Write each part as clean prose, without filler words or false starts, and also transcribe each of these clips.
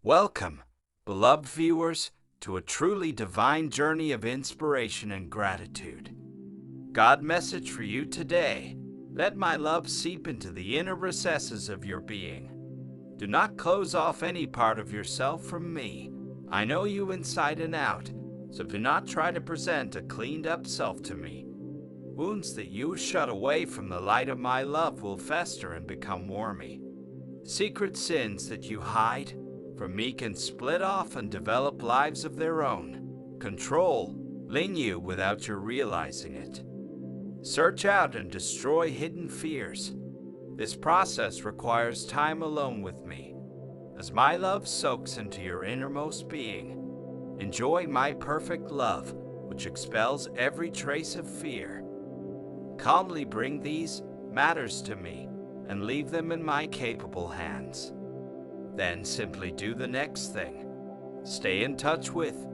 Welcome, beloved viewers, to a truly divine journey of inspiration and gratitude. God message for you today. Let my love seep into the inner recesses of your being. Do not close off any part of yourself from me. I know you inside and out, so do not try to present a cleaned up self to me. Wounds that you shut away from the light of my love will fester and become wormy. Secret sins that you hide from me can split off and develop lives of their own. Controlling you without your realizing it. Search out and destroy hidden fears. This process requires time alone with me. As my love soaks into your innermost being, enjoy my perfect love, which expels every trace of fear. Calmly bring these matters to me and leave them in my capable hands. Then simply do the next thing. Stay in touch with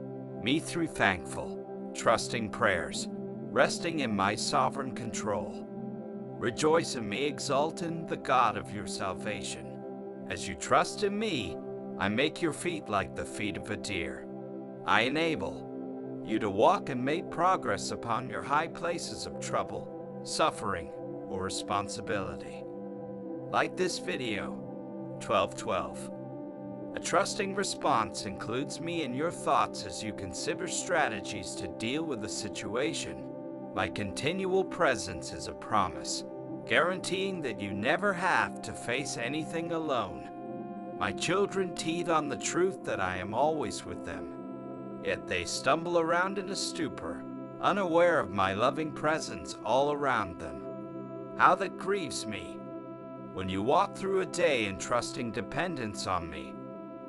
me through thankful, trusting prayers, resting in my sovereign control. Rejoice in me, exult in the God of your salvation. As you trust in me, I make your feet like the feet of a deer. I enable you to walk and make progress upon your high places of trouble, suffering, or responsibility. Like this video, 1212. A trusting response includes me in your thoughts as you consider strategies to deal with the situation. My continual presence is a promise, guaranteeing that you never have to face anything alone. My children teethe on the truth that I am always with them, yet they stumble around in a stupor, unaware of my loving presence all around them. How that grieves me. When you walk through a day in trusting dependence on me,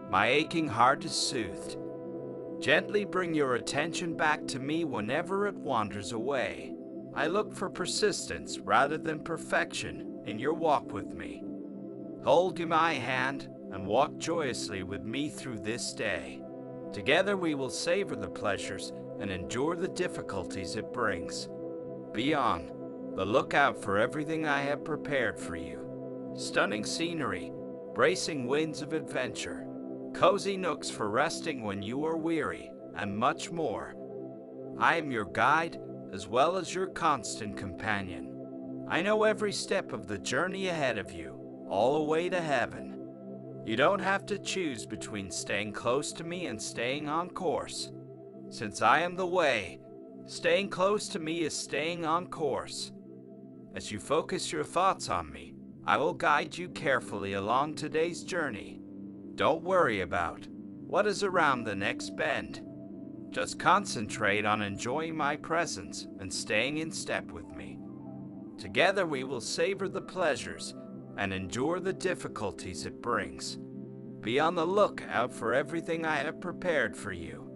my aching heart is soothed. Gently bring your attention back to me whenever it wanders away. I look for persistence rather than perfection in your walk with me. Hold my hand and walk joyously with me through this day. Together we will savor the pleasures and endure the difficulties it brings. Be on the lookout for everything I have prepared for you. Stunning scenery, bracing winds of adventure, cozy nooks for resting when you are weary, and much more. I am your guide as well as your constant companion. I know every step of the journey ahead of you, all the way to heaven. You don't have to choose between staying close to me and staying on course. Since I am the way, staying close to me is staying on course. As you focus your thoughts on me, I will guide you carefully along today's journey. Don't worry about what is around the next bend. Just concentrate on enjoying my presence and staying in step with me. Together we will savor the pleasures and endure the difficulties it brings. Be on the lookout for everything I have prepared for you.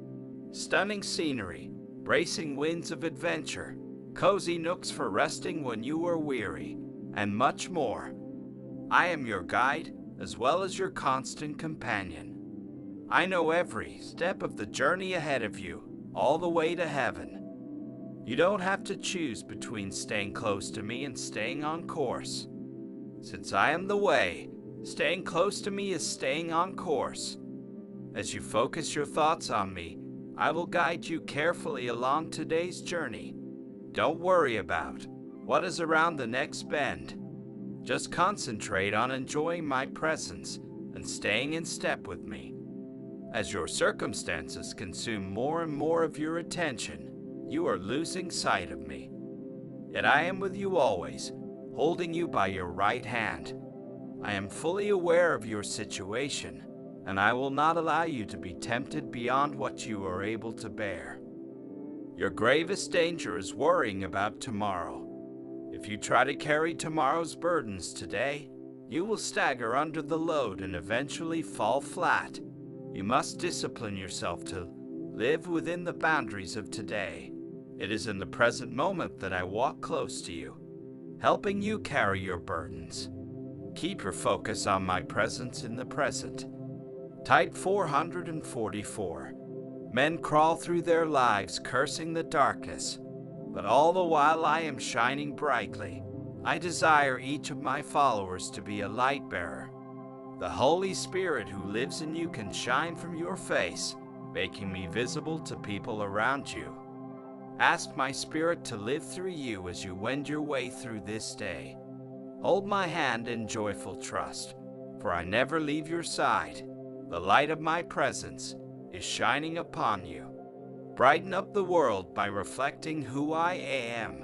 Stunning scenery, bracing winds of adventure, cozy nooks for resting when you are weary, and much more. I am your guide as well as your constant companion. I know every step of the journey ahead of you, all the way to heaven. You don't have to choose between staying close to me and staying on course. Since I am the way, staying close to me is staying on course. As you focus your thoughts on me, I will guide you carefully along today's journey. Don't worry about what is around the next bend. Just concentrate on enjoying my presence and staying in step with me. As your circumstances consume more and more of your attention, you are losing sight of me. Yet I am with you always, holding you by your right hand. I am fully aware of your situation, and I will not allow you to be tempted beyond what you are able to bear. Your gravest danger is worrying about tomorrow. If you try to carry tomorrow's burdens today, you will stagger under the load and eventually fall flat. You must discipline yourself to live within the boundaries of today. It is in the present moment that I walk close to you, helping you carry your burdens. Keep your focus on my presence in the present. Type 444. Men crawl through their lives cursing the darkness, but all the while I am shining brightly. I desire each of my followers to be a light bearer. The Holy Spirit who lives in you can shine from your face, making me visible to people around you. Ask my Spirit to live through you as you wend your way through this day. Hold my hand in joyful trust, for I never leave your side. The light of my presence is shining upon you. Brighten up the world by reflecting who I am.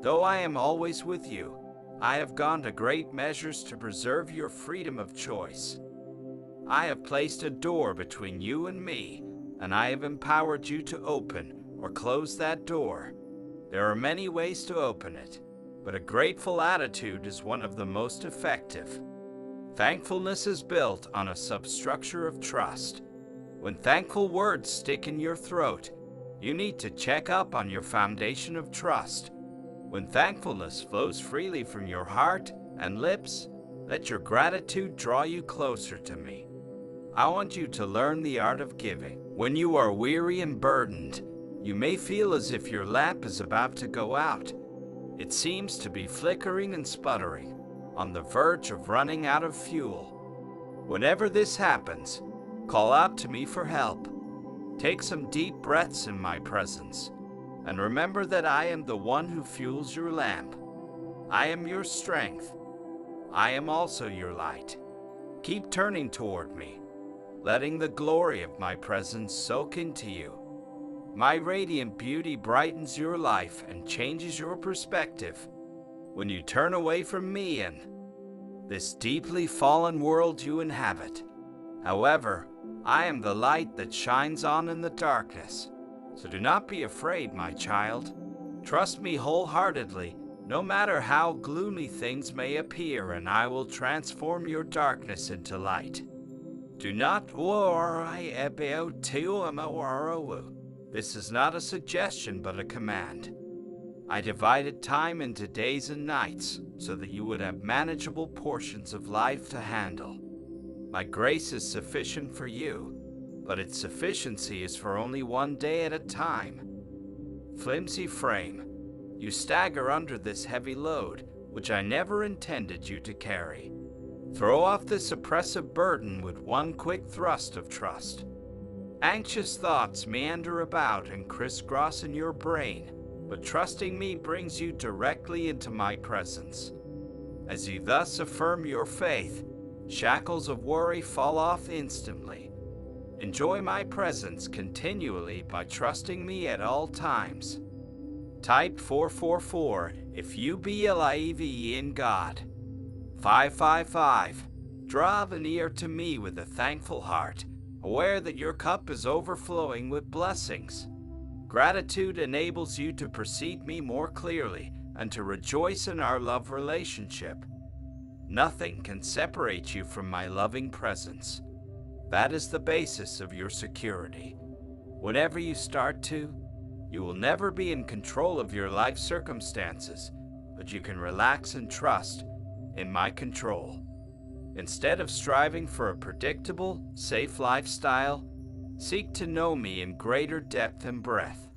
Though I am always with you, I have gone to great measures to preserve your freedom of choice. I have placed a door between you and me, and I have empowered you to open or close that door. There are many ways to open it, but a grateful attitude is one of the most effective. Thankfulness is built on a substructure of trust. When thankful words stick in your throat, you need to check up on your foundation of trust. When thankfulness flows freely from your heart and lips, let your gratitude draw you closer to me. I want you to learn the art of giving. When you are weary and burdened, you may feel as if your lamp is about to go out. It seems to be flickering and sputtering, on the verge of running out of fuel. Whenever this happens, call out to me for help. Take some deep breaths in my presence, and remember that I am the one who fuels your lamp. I am your strength. I am also your light. Keep turning toward me, letting the glory of my presence soak into you. My radiant beauty brightens your life and changes your perspective. When you turn away from me and this deeply fallen world you inhabit. However, I am the light that shines on in the darkness. So do not be afraid, my child. Trust me wholeheartedly, no matter how gloomy things may appear, and I will transform your darkness into light. Do not worry about tomorrow. This is not a suggestion, but a command. I divided time into days and nights so that you would have manageable portions of life to handle. My grace is sufficient for you, but its sufficiency is for only one day at a time. Flimsy frame, you stagger under this heavy load, which I never intended you to carry. Throw off this oppressive burden with one quick thrust of trust. Anxious thoughts meander about and crisscross in your brain, but trusting me brings you directly into my presence. As you thus affirm your faith, shackles of worry fall off instantly. Enjoy my presence continually by trusting me at all times. Type 444 if you believe in God. 555. Draw near to me with a thankful heart, aware that your cup is overflowing with blessings. Gratitude enables you to perceive me more clearly and to rejoice in our love relationship. Nothing can separate you from my loving presence. That is the basis of your security. Whenever you start to, you will never be in control of your life circumstances, but you can relax and trust in my control. Instead of striving for a predictable, safe lifestyle, seek to know me in greater depth and breadth.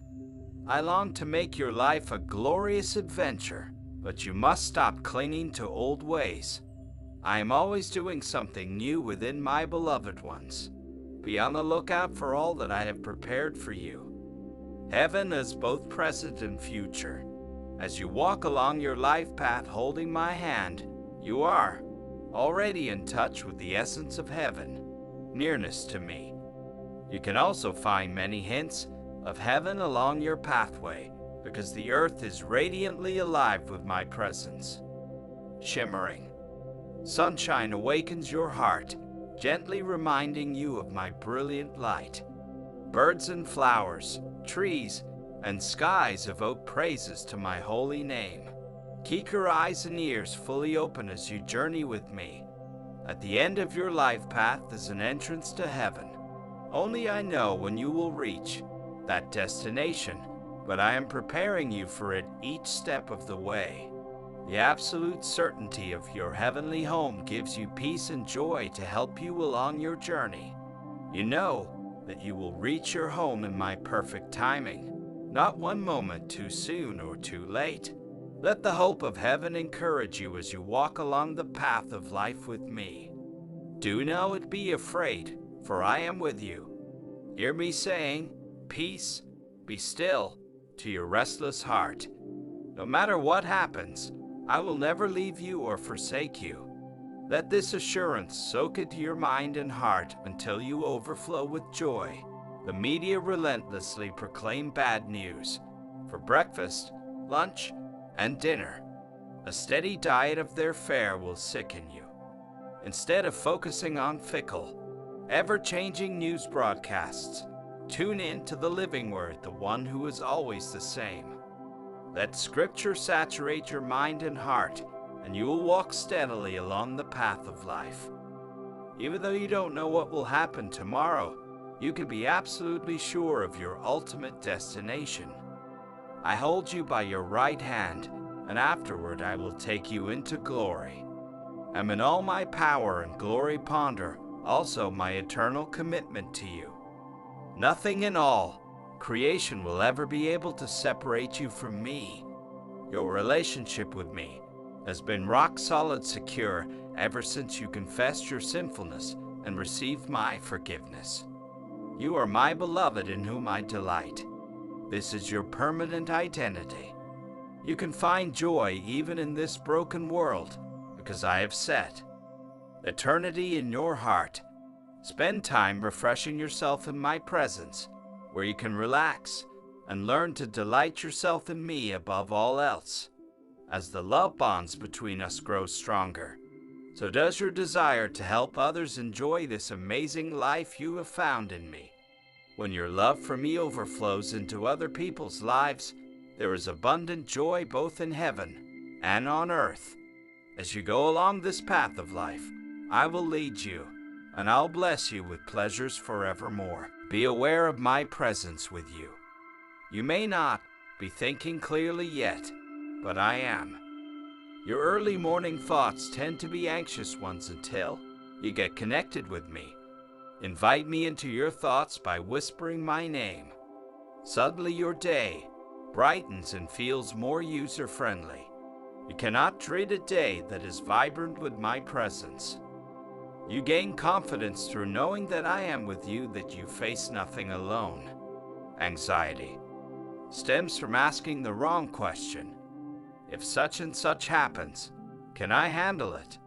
I long to make your life a glorious adventure, but you must stop clinging to old ways. I am always doing something new within my beloved ones. Be on the lookout for all that I have prepared for you. Heaven is both present and future. As you walk along your life path holding my hand, you are already in touch with the essence of heaven, nearness to me. You can also find many hints of heaven along your pathway, because the earth is radiantly alive with my presence. Shimmering. Sunshine awakens your heart, gently reminding you of my brilliant light. Birds and flowers, trees, and skies evoke praises to my holy name. Keep your eyes and ears fully open as you journey with me. At the end of your life path is an entrance to heaven. Only I know when you will reach that destination, but I am preparing you for it each step of the way. The absolute certainty of your heavenly home gives you peace and joy to help you along your journey. You know that you will reach your home in my perfect timing, not one moment too soon or too late. Let the hope of heaven encourage you as you walk along the path of life with me. Do not be afraid, for I am with you. Hear me saying, peace, be still, to your restless heart. No matter what happens, I will never leave you or forsake you. Let this assurance soak into your mind and heart until you overflow with joy. The media relentlessly proclaim bad news. For breakfast, lunch, and dinner, a steady diet of their fare will sicken you. Instead of focusing on fickle, ever-changing news broadcasts, tune in to the living word, the one who is always the same. Let Scripture saturate your mind and heart, and you will walk steadily along the path of life. Even though you don't know what will happen tomorrow, you can be absolutely sure of your ultimate destination. I hold you by your right hand, and afterward I will take you into glory. And in all my power and glory ponder also my eternal commitment to you. Nothing in all creation will ever be able to separate you from me. Your relationship with me has been rock solid secure ever since you confessed your sinfulness and received my forgiveness. You are my beloved in whom I delight. This is your permanent identity. You can find joy even in this broken world because I have set eternity in your heart. Spend time refreshing yourself in my presence, where you can relax and learn to delight yourself in me above all else. As the love bonds between us grow stronger, so does your desire to help others enjoy this amazing life you have found in me. When your love for me overflows into other people's lives, there is abundant joy both in heaven and on earth. As you go along this path of life, I will lead you, and I'll bless you with pleasures forevermore. Be aware of my presence with you. You may not be thinking clearly yet, but I am. Your early morning thoughts tend to be anxious ones until you get connected with me. Invite me into your thoughts by whispering my name. Suddenly your day brightens and feels more user-friendly. You cannot dread a day that is vibrant with my presence. You gain confidence through knowing that I am with you, that you face nothing alone. Anxiety stems from asking the wrong question. If such and such happens, can I handle it?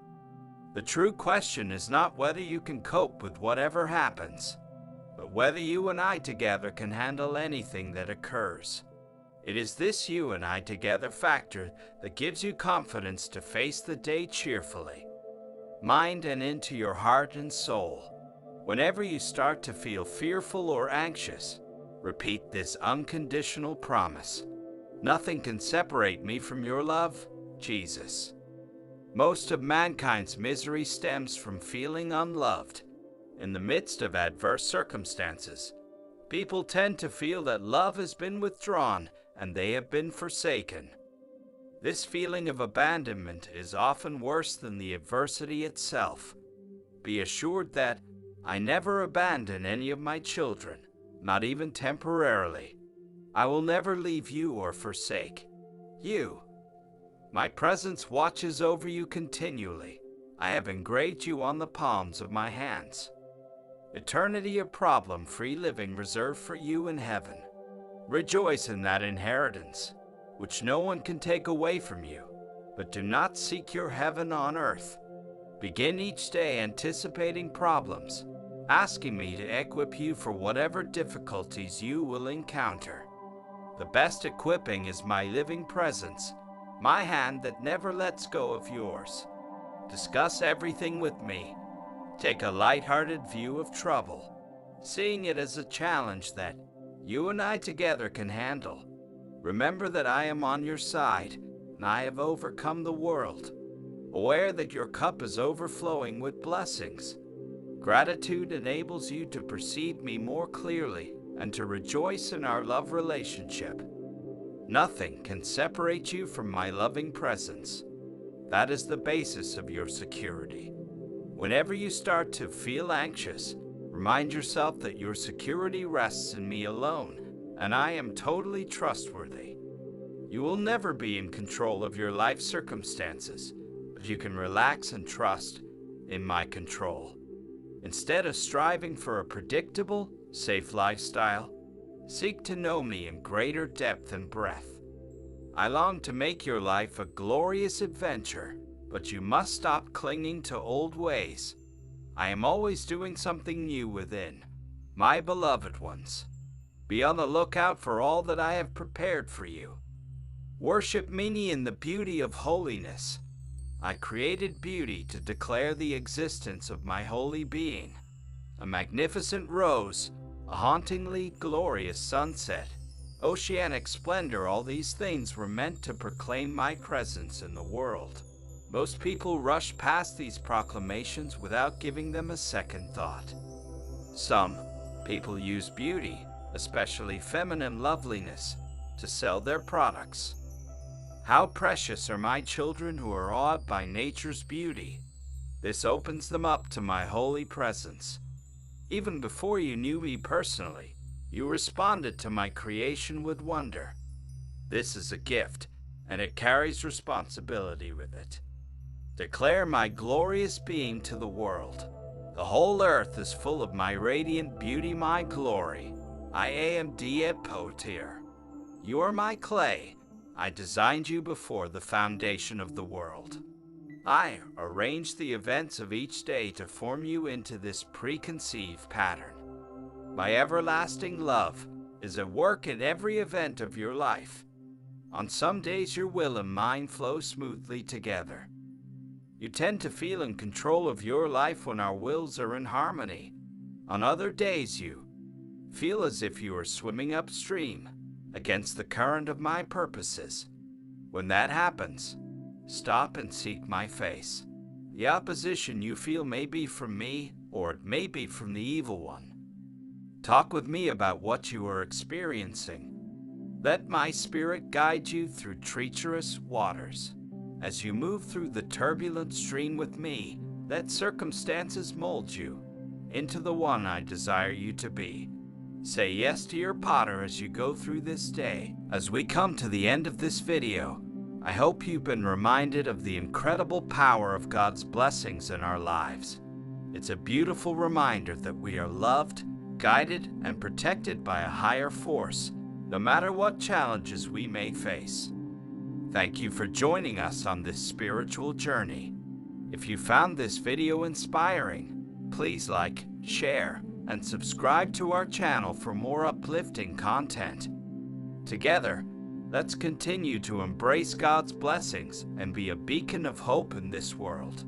The true question is not whether you can cope with whatever happens, but whether you and I together can handle anything that occurs. It is this you and I together factor that gives you confidence to face the day cheerfully, mind and into your heart and soul. Whenever you start to feel fearful or anxious, repeat this unconditional promise. Nothing can separate me from your love, Jesus. Most of mankind's misery stems from feeling unloved. In the midst of adverse circumstances, people tend to feel that love has been withdrawn and they have been forsaken. This feeling of abandonment is often worse than the adversity itself. Be assured that I never abandon any of my children, not even temporarily. I will never leave you or forsake you. My presence watches over you continually. I have engraved you on the palms of my hands. Eternity of problem-free living reserved for you in heaven. Rejoice in that inheritance, which no one can take away from you, but do not seek your heaven on earth. Begin each day anticipating problems, asking me to equip you for whatever difficulties you will encounter. The best equipping is my living presence, my hand that never lets go of yours. Discuss everything with me. Take a light-hearted view of trouble, seeing it as a challenge that you and I together can handle. Remember that I am on your side, and I have overcome the world. Aware that your cup is overflowing with blessings. Gratitude enables you to perceive me more clearly and to rejoice in our love relationship. Nothing can separate you from my loving presence. That is the basis of your security. Whenever you start to feel anxious, remind yourself that your security rests in me alone, and I am totally trustworthy. You will never be in control of your life circumstances, but you can relax and trust in my control. Instead of striving for a predictable, safe lifestyle, seek to know me in greater depth and breadth. I long to make your life a glorious adventure, but you must stop clinging to old ways. I am always doing something new within, my beloved ones. Be on the lookout for all that I have prepared for you. Worship me in the beauty of holiness. I created beauty to declare the existence of my holy being. A magnificent rose, a hauntingly glorious sunset, oceanic splendor, all these things were meant to proclaim my presence in the world. Most people rush past these proclamations without giving them a second thought. Some people use beauty, especially feminine loveliness, to sell their products. How precious are my children who are awed by nature's beauty. This opens them up to my holy presence. Even before you knew me personally, you responded to my creation with wonder. This is a gift, and it carries responsibility with it. Declare my glorious being to the world. The whole earth is full of my radiant beauty, my glory. I am Diet Potir. You are my clay. I designed you before the foundation of the world. I arranged the events of each day to form you into this preconceived pattern. My everlasting love is at work in every event of your life. On some days your will and mine flow smoothly together. You tend to feel in control of your life when our wills are in harmony. On other days you feel as if you are swimming upstream against the current of my purposes. When that happens, stop and seek my face. The opposition you feel may be from me, or it may be from the evil one. Talk with me about what you are experiencing. Let my spirit guide you through treacherous waters. As you move through the turbulent stream with me, let circumstances mold you into the one I desire you to be. Say yes to your potter as you go through this day. As we come to the end of this video, I hope you've been reminded of the incredible power of God's blessings in our lives. It's a beautiful reminder that we are loved, guided, and protected by a higher force, no matter what challenges we may face. Thank you for joining us on this spiritual journey. If you found this video inspiring, please like, share, and subscribe to our channel for more uplifting content. Together, let's continue to embrace God's blessings and be a beacon of hope in this world.